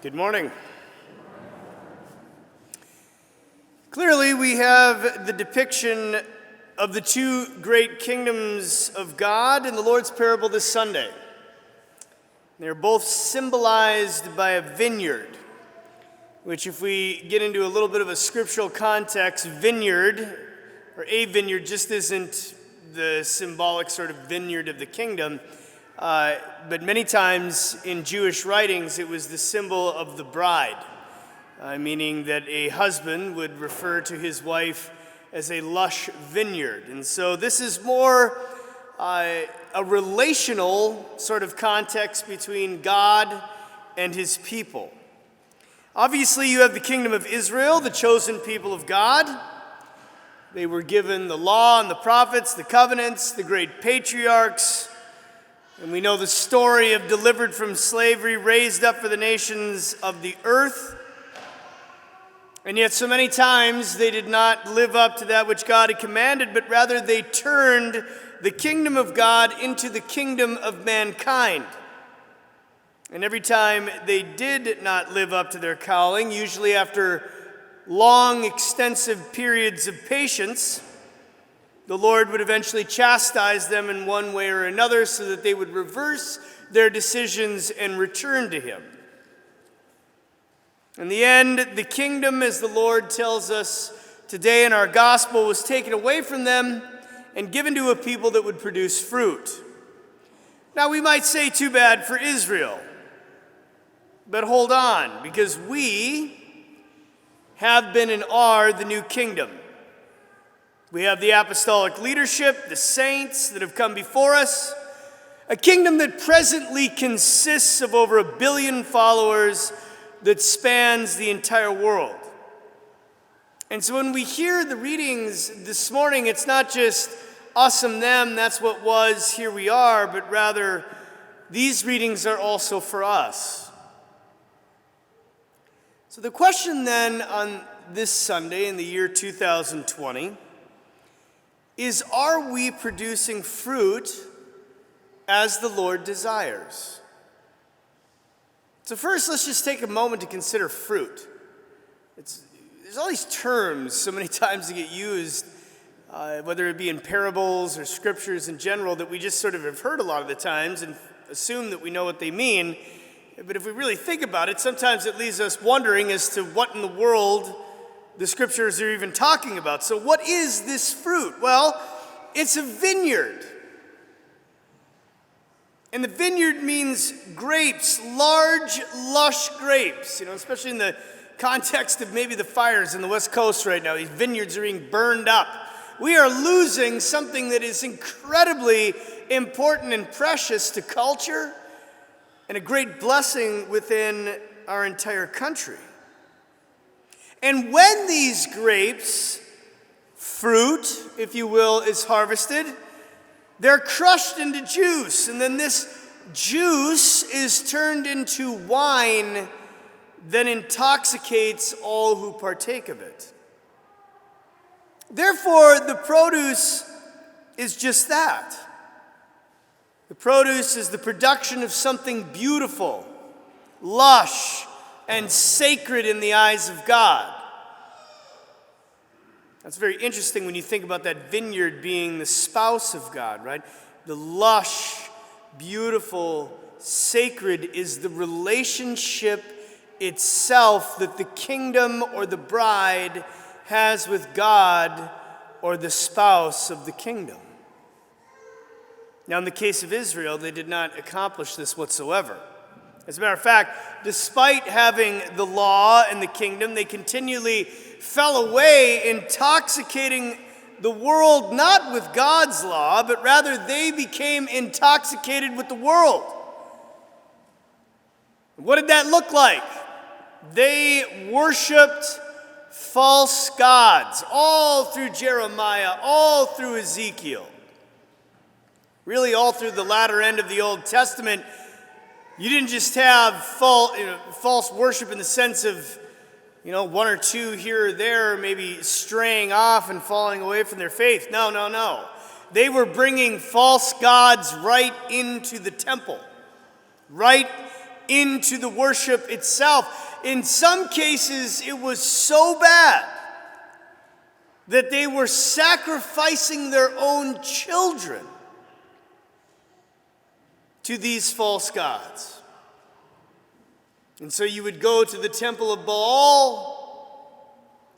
Good morning. Clearly, we have the depiction of the two great kingdoms of God in the Lord's parable this Sunday. They're both symbolized by a vineyard, which if we get into a little bit of a scriptural context, vineyard, or a vineyard, just isn't the symbolic sort of vineyard of the kingdom. But many times in Jewish writings, it was the symbol of the bride, meaning that a husband would refer to his wife as a lush vineyard. And so this is more a relational sort of context between God and his people. Obviously, you have the kingdom of Israel, the chosen people of God. They were given the law and the prophets, the covenants, the great patriarchs. And we know the story of delivered from slavery, raised up for the nations of the earth. And yet so many times they did not live up to that which God had commanded, but rather they turned the kingdom of God into the kingdom of mankind. And every time they did not live up to their calling, usually after long, extensive periods of patience, the Lord would eventually chastise them in one way or another so that they would reverse their decisions and return to him. In the end, the kingdom, as the Lord tells us today in our gospel, was taken away from them and given to a people that would produce fruit. Now we might say too bad for Israel, but hold on, because we have been and are the new kingdom. We have the apostolic leadership, the saints that have come before us, a kingdom that presently consists of over 1 billion followers that spans the entire world. And so when we hear the readings this morning, it's not just us and them, that's what was, here we are, but rather these readings are also for us. So the question then on this Sunday in the year 2020 is, are we producing fruit as the Lord desires? So first, let's just take a moment to consider fruit. There's all these terms so many times that get used, whether it be in parables or scriptures in general, that we just sort of have heard a lot of the times and assume that we know what they mean. But if we really think about it, sometimes it leaves us wondering as to what in the world the scriptures are even talking about. So what is this fruit? Well, it's a vineyard. And the vineyard means grapes, large, lush grapes, especially in the context of maybe the fires in the West Coast right now. These vineyards are being burned up. We are losing something that is incredibly important and precious to culture and a great blessing within our entire country. And when these grapes, fruit, if you will, is harvested, they're crushed into juice, and then this juice is turned into wine that intoxicates all who partake of it. Therefore, the produce is just that. The produce is the production of something beautiful, lush, and sacred in the eyes of God. That's very interesting when you think about that vineyard being the spouse of God, right? The lush, beautiful, sacred is the relationship itself that the kingdom or the bride has with God or the spouse of the kingdom. Now, in the case of Israel, they did not accomplish this whatsoever. As a matter of fact, despite having the law and the kingdom, they continually fell away, intoxicating the world not with God's law, but rather they became intoxicated with the world. What did that look like? They worshiped false gods, all through Jeremiah, all through Ezekiel. Really, all through the latter end of the Old Testament, you didn't just have false worship in the sense of, one or two here or there maybe straying off and falling away from their faith. No. They were bringing false gods right into the temple, right into the worship itself. In some cases, it was so bad that they were sacrificing their own children to these false gods. And so you would go to the temple of Baal,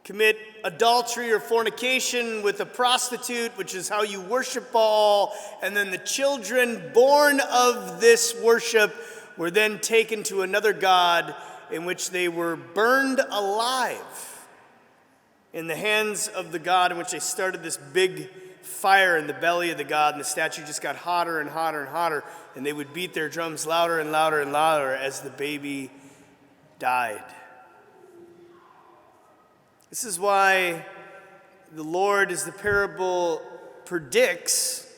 commit adultery or fornication with a prostitute, which is how you worship Baal, and then the children born of this worship were then taken to another god in which they were burned alive in the hands of the god, in which they started this big fire in the belly of the god, and the statue just got hotter and hotter and hotter, and they would beat their drums louder and louder and louder as the baby died. This is why the Lord, as the parable predicts,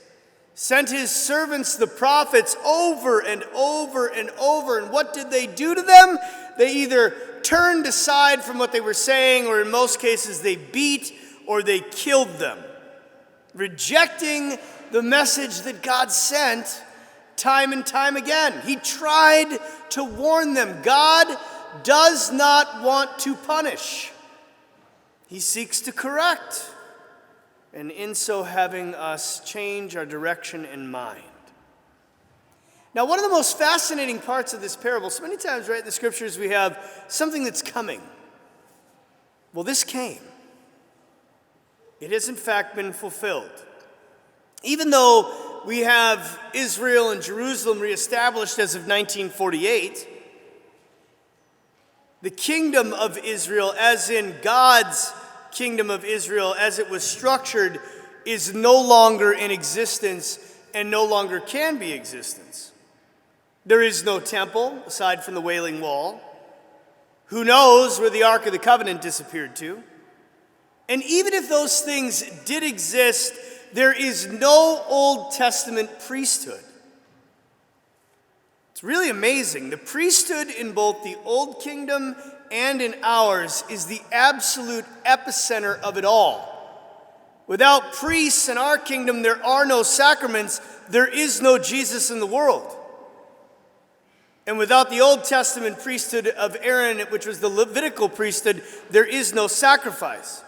sent his servants, the prophets, over and over and over. And what did they do to them? They either turned aside from what they were saying, or in most cases they beat or they killed them, rejecting the message that God sent time and time again. He tried to warn them. God does not want to punish. He seeks to correct, and in so having us change our direction and mind. Now, one of the most fascinating parts of this parable, so many times right in the scriptures we have something that's coming. Well, this came. It has in fact been fulfilled. Even though we have Israel and Jerusalem reestablished as of 1948, the kingdom of Israel, as in God's kingdom of Israel, as it was structured, is no longer in existence and no longer can be existence. There is no temple aside from the Wailing Wall. Who knows where the Ark of the Covenant disappeared to? And even if those things did exist, there is no Old Testament priesthood. It's really amazing. The priesthood in both the Old Kingdom and in ours is the absolute epicenter of it all. Without priests in our kingdom, there are no sacraments. There is no Jesus in the world. And without the Old Testament priesthood of Aaron, which was the Levitical priesthood, there is no sacrifice.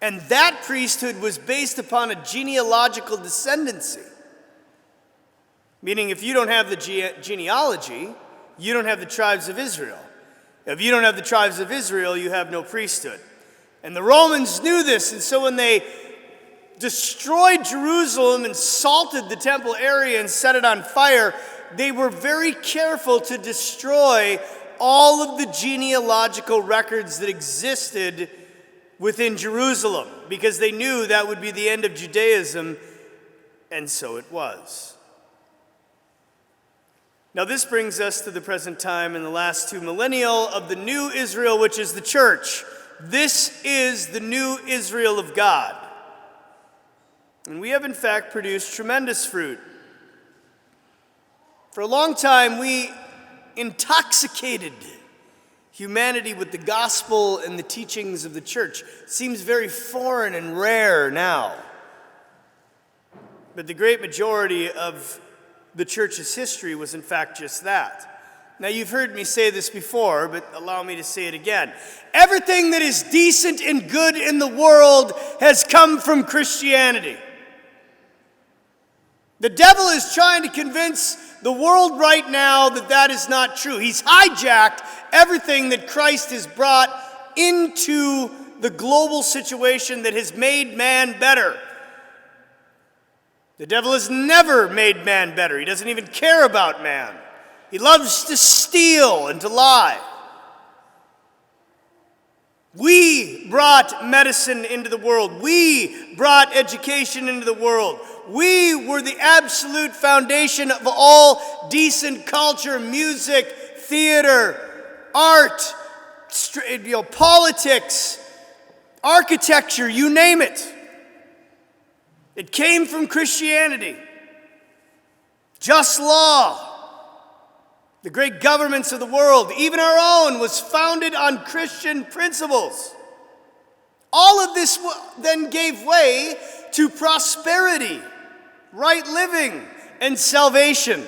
And that priesthood was based upon a genealogical descendancy. Meaning, if you don't have the genealogy, you don't have the tribes of Israel. If you don't have the tribes of Israel, you have no priesthood. And the Romans knew this, and so when they destroyed Jerusalem and salted the temple area and set it on fire, they were very careful to destroy all of the genealogical records that existed within Jerusalem, because they knew that would be the end of Judaism, and so it was. Now this brings us to the present time in the last two millennial of the new Israel, which is the church. This is the new Israel of God. And we have in fact produced tremendous fruit. For a long time we intoxicated humanity with the gospel and the teachings of the church. It seems very foreign and rare now. But the great majority of the church's history was in fact just that. Now you've heard me say this before, but allow me to say it again. Everything that is decent and good in the world has come from Christianity. The devil is trying to convince the world right now that that is not true. He's hijacked everything that Christ has brought into the global situation that has made man better. The devil has never made man better. He doesn't even care about man. He loves to steal and to lie. We brought medicine into the world. We brought education into the world. We were the absolute foundation of all decent culture, music, theater, art, politics, architecture, you name it. It came from Christianity. Just law. The great governments of the world, even our own, was founded on Christian principles. All of this then gave way to prosperity, right living, and salvation.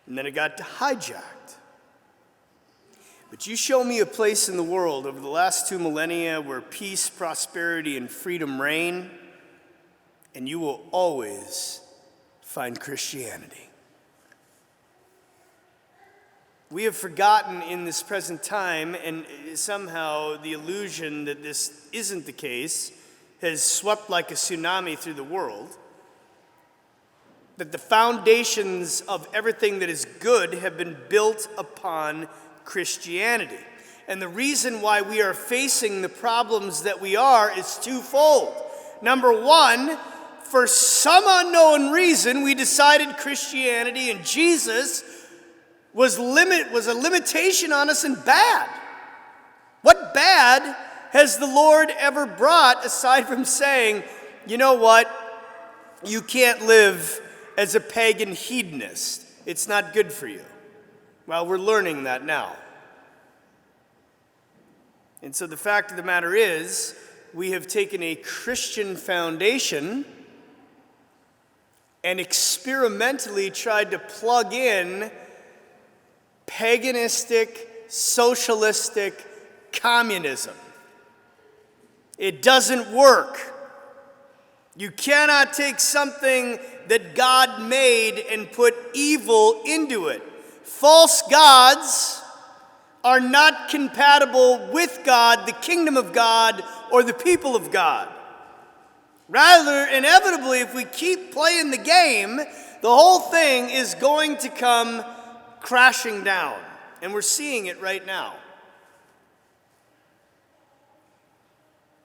and then it got hijacked. But you show me a place in the world over the last 2 millennia where peace, prosperity, and freedom reign, and you will always find Christianity. We have forgotten in this present time, and somehow the illusion that this isn't the case has swept like a tsunami through the world, that the foundations of everything that is good have been built upon Christianity. And the reason why we are facing the problems that we are is twofold. Number one, for some unknown reason, we decided Christianity and Jesus was a limitation on us and bad. What bad has the Lord ever brought aside from saying, you know what, you can't live as a pagan hedonist. It's not good for you. Well, we're learning that now. And so the fact of the matter is, we have taken a Christian foundation and experimentally tried to plug in paganistic, socialistic communism. It doesn't work. You cannot take something that God made and put evil into it. False gods are not compatible with God, the kingdom of God, or the people of God. Rather, inevitably, if we keep playing the game, the whole thing is going to come crashing down. And we're seeing it right now.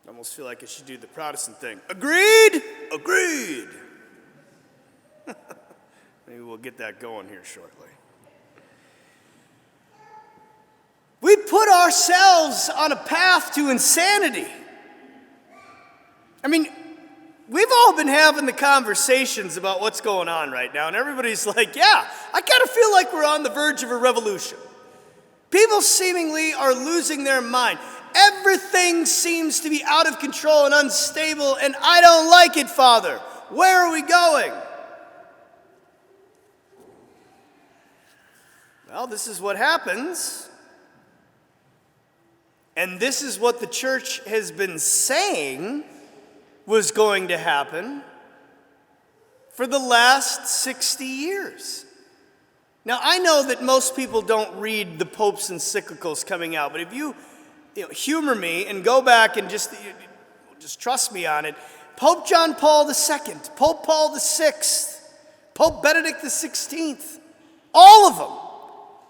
I almost feel like I should do the Protestant thing. Agreed? Agreed. Maybe we'll get that going here shortly. We put ourselves on a path to insanity. I mean, we've all been having the conversations about what's going on right now, and everybody's like, yeah, I kind of feel like we're on the verge of a revolution. People seemingly are losing their mind. Everything seems to be out of control and unstable, and I don't like it, Father. Where are we going? Well, this is what happens. And this is what the church has been saying was going to happen for the last 60 years. Now, I know that most people don't read the Pope's encyclicals coming out, but if you humor me and go back and just trust me on it, Pope John Paul II, Pope Paul VI, Pope Benedict XVI, all of them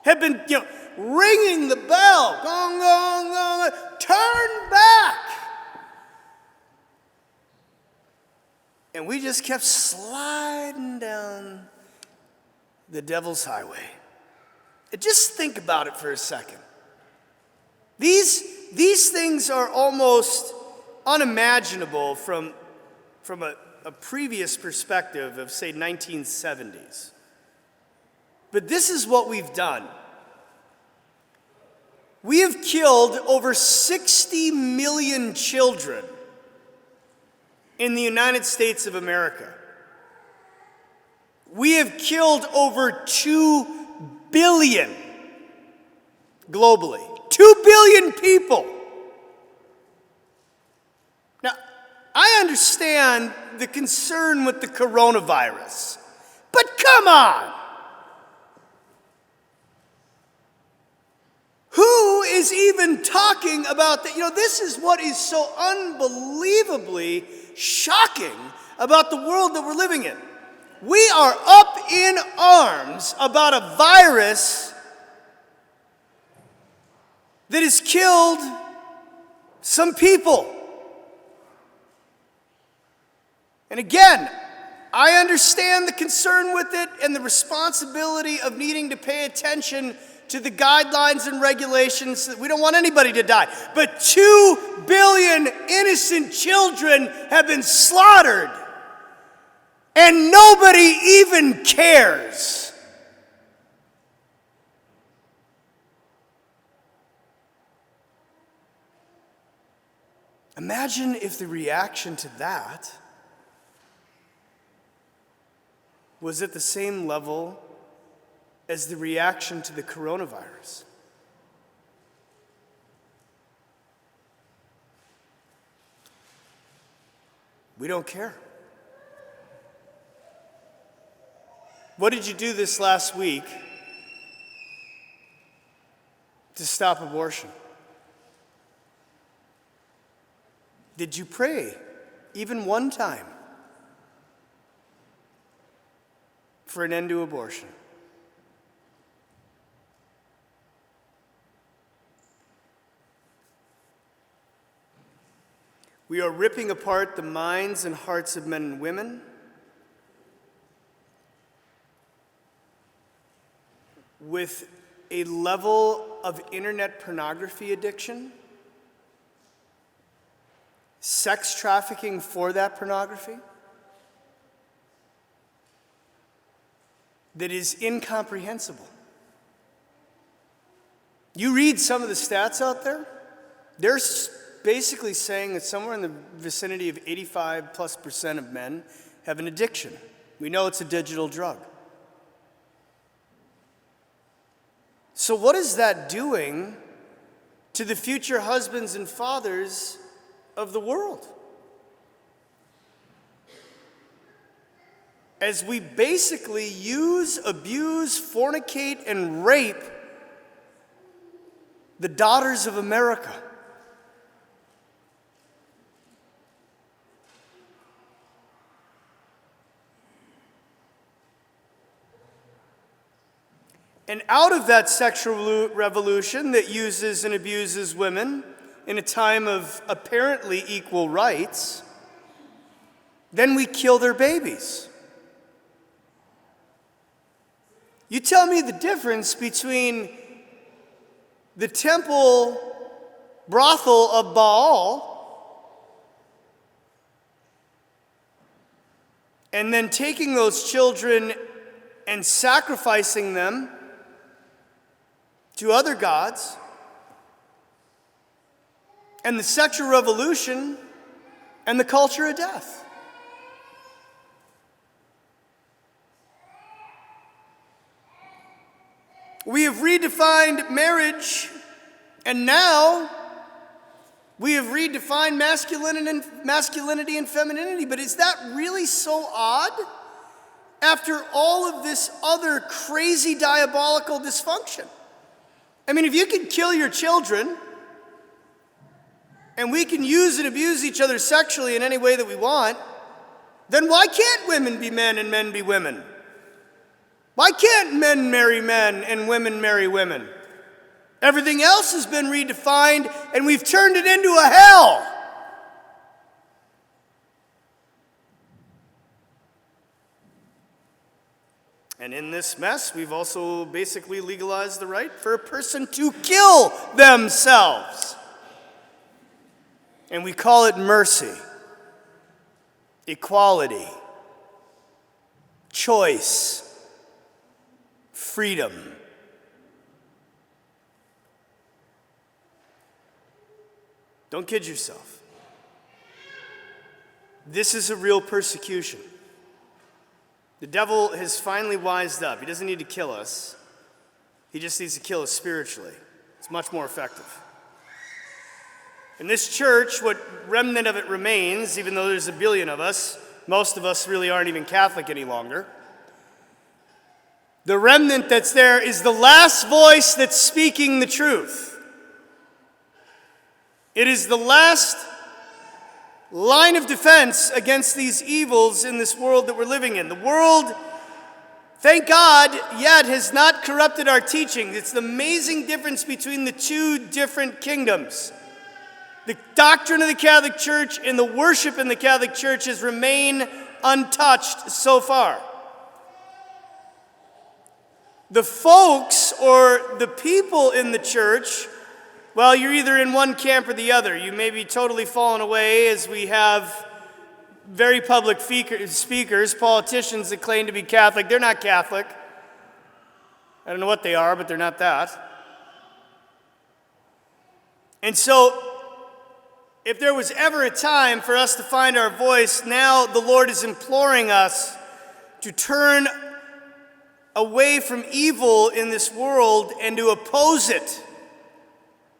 have been, ringing the bell, gong, gong, gong, turn back. And we just kept sliding down the devil's highway. And just think about it for a second. These things are almost unimaginable from a previous perspective of, say, 1970s. But this is what we've done. We have killed over 60 million children in the United States of America. We have killed over 2 billion globally. 2 billion people. Now, I understand the concern with the coronavirus, but come on! Who is even talking about that? This is what is so unbelievably shocking about the world that we're living in. We are up in arms about a virus that has killed some people. And again, I understand the concern with it and the responsibility of needing to pay attention to the guidelines and regulations. We don't want anybody to die. But 2 billion innocent children have been slaughtered, and nobody even cares. Imagine if the reaction to that was at the same level as the reaction to the coronavirus. We don't care. What did you do this last week to stop abortion? Did you pray even one time for an end to abortion? We are ripping apart the minds and hearts of men and women with a level of internet pornography addiction, sex trafficking for that pornography, that is incomprehensible. You read some of the stats out there, they're basically saying that somewhere in the vicinity of 85+% of men have an addiction. We know it's a digital drug. So what is that doing to the future husbands and fathers of the world? As we basically use, abuse, fornicate, and rape the daughters of America. And out of that sexual revolution that uses and abuses women in a time of apparently equal rights, then we kill their babies. You tell me the difference between the temple brothel of Baal and then taking those children and sacrificing them to other gods, and the sexual revolution and the culture of death. We have redefined marriage, and now we have redefined masculinity and femininity. But is that really so odd after all of this other crazy diabolical dysfunction? I mean, if you can kill your children, and we can use and abuse each other sexually in any way that we want, then why can't women be men and men be women? Why can't men marry men and women marry women? Everything else has been redefined, and we've turned it into a hell. And in this mess, we've also basically legalized the right for a person to kill themselves. And we call it mercy, equality, choice, freedom. Don't kid yourself. This is a real persecution. The devil has finally wised up. He doesn't need to kill us. He just needs to kill us spiritually. It's much more effective. In this church, what remnant of it remains, even though there's a billion of us, most of us really aren't even Catholic any longer. The remnant that's there is the last voice that's speaking the truth. It is the last line of defense against these evils in this world that we're living in. The world, thank God, yet has not corrupted our teaching. It's the amazing difference between the two different kingdoms. The doctrine of the Catholic Church and the worship in the Catholic Church has remained untouched so far. The folks or the people in the church, well, you're either in one camp or the other. You may be totally fallen away, as we have very public speakers, politicians that claim to be Catholic. They're not Catholic. I don't know what they are, but they're not that. And so, if there was ever a time for us to find our voice, now the Lord is imploring us to turn away from evil in this world and to oppose it,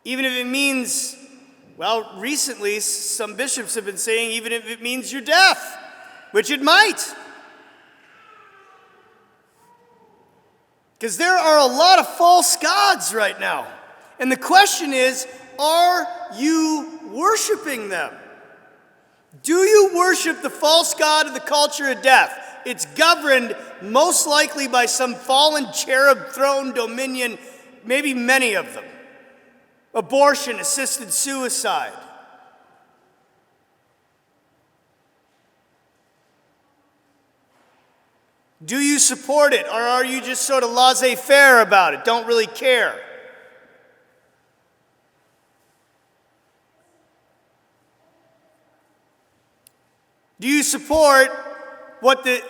even if it means, well, recently some bishops have been saying, even if it means your death, which it might. Because there are a lot of false gods right now. And the question is, are you worshiping them? Do you worship the false god of the culture of death? It's governed most likely by some fallen cherub throne dominion, maybe many of them. Abortion, assisted suicide. Do you support it, or are you just sort of laissez-faire about it, don't really care? Do you support what the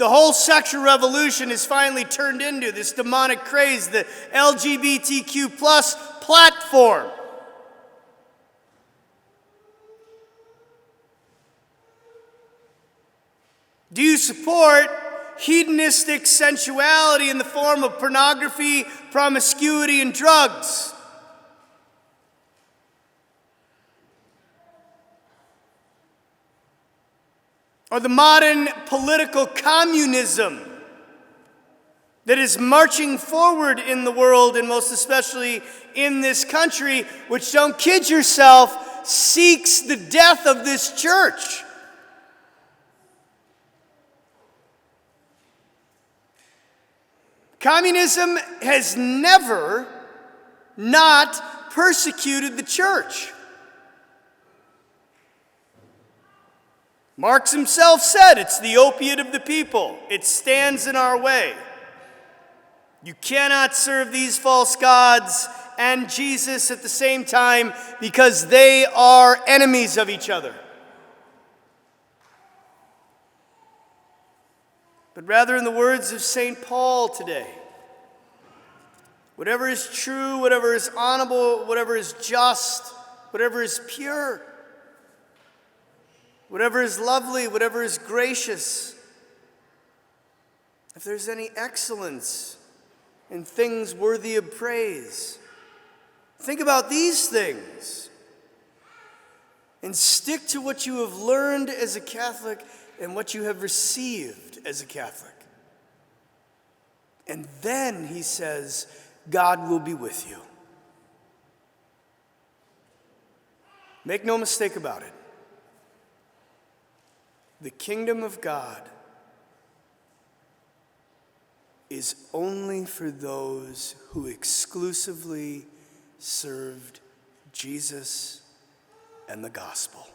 whole sexual revolution has finally turned into, this demonic craze, the LGBTQ plus platform? Do you support hedonistic sensuality in the form of pornography, promiscuity, and drugs? Or the modern political communism that is marching forward in the world, and most especially in this country, which, don't kid yourself, seeks the death of this church? Communism has never not persecuted the church. Marx himself said it's the opiate of the people. It stands in our way. You cannot serve these false gods and Jesus at the same time because they are enemies of each other. But rather, in the words of St. Paul today, whatever is true, whatever is honorable, whatever is just, whatever is pure, whatever is lovely, whatever is gracious, if there's any excellence in things worthy of praise, think about these things and stick to what you have learned as a Catholic and what you have received as a Catholic. And then, he says, God will be with you. Make no mistake about it. The kingdom of God is only for those who exclusively served Jesus and the gospel.